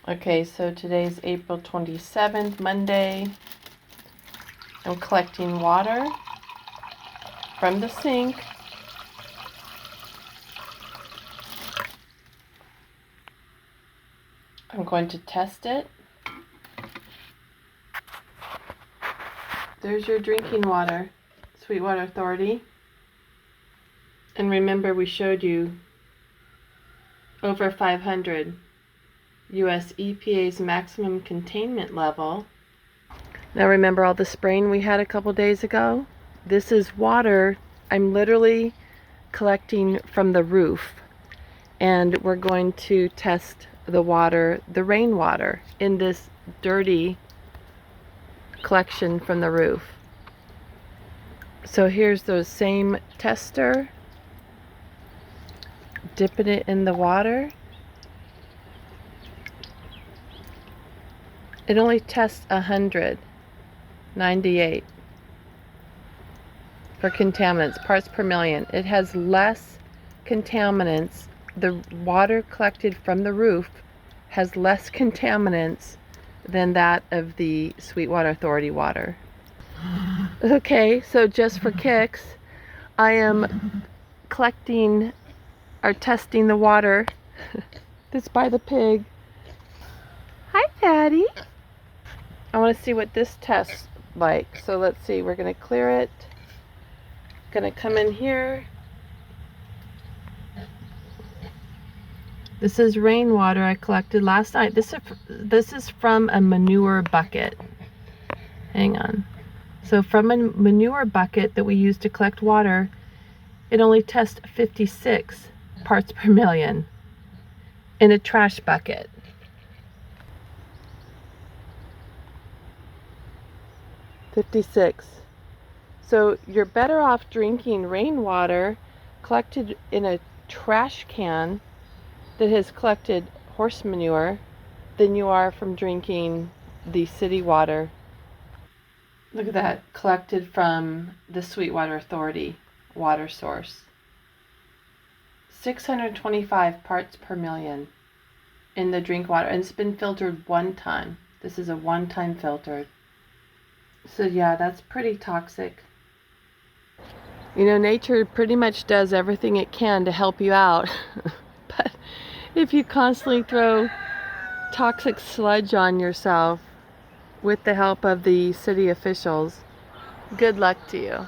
Okay, so today's April 27th, Monday. I'm collecting water from the sink. I'm going to test it. There's your drinking water, Sweetwater Authority. And remember, we showed you over 500 US EPA's maximum containment level. Now remember all the spraying we had a couple days ago? This is water I'm literally collecting from the roof, and we're going to test the water, the rainwater, in this dirty collection from the roof. So here's the same tester, dipping it in the water. It only tests 198 for contaminants, parts per million. It has less contaminants. The water collected from the roof has less contaminants than that of the Sweetwater Authority water. Okay, so just for kicks, I am collecting or testing the water that's by the pig. Hi, Patty. I want to see what this tests like. So let's see, we're going to clear it. Going to come in here. This is rainwater I collected last night. This is from a manure bucket. Hang on. So from a manure bucket that we use to collect water, it only tests 56 parts per million in a trash bucket. So you're better off drinking rainwater collected in a trash can that has collected horse manure than you are from drinking the city water. Look at that, collected from the Sweetwater Authority water source. 625 parts per million in the drink water, and it's been filtered one time. This is a one-time filtered. So yeah, that's pretty toxic. You know, nature pretty much does everything it can to help you out. But if you constantly throw toxic sludge on yourself with the help of the city officials, good luck to you.